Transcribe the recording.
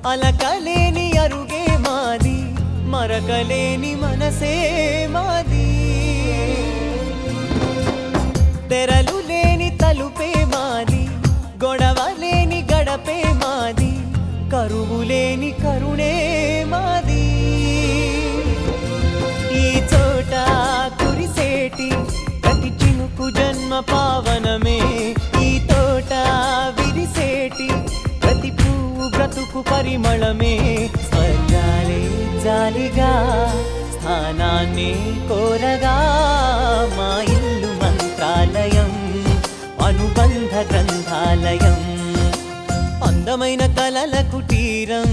అలకలేని అరుగే మాది, మరకలేని మనసే మాది. తెరలు లేని తలుపే మాది, గొడవ లేని గడపే మాది, కరువు లేని కరుణే మాది. ఈ చోట కురిసేటి ప్రతి చినుకు జన్మ పావనమే, ఈ తోట విరిసేటి ప్రతి పువ్వు బ్రతుకు పరిమళమే. స్వర్గాలే జాలిగా స్థానాన్ని కోరగా, మా ఇల్లు మంత్రాలయం, అనుబంధ గ్రంథాలయం, అందమైన కలల కుటీరం,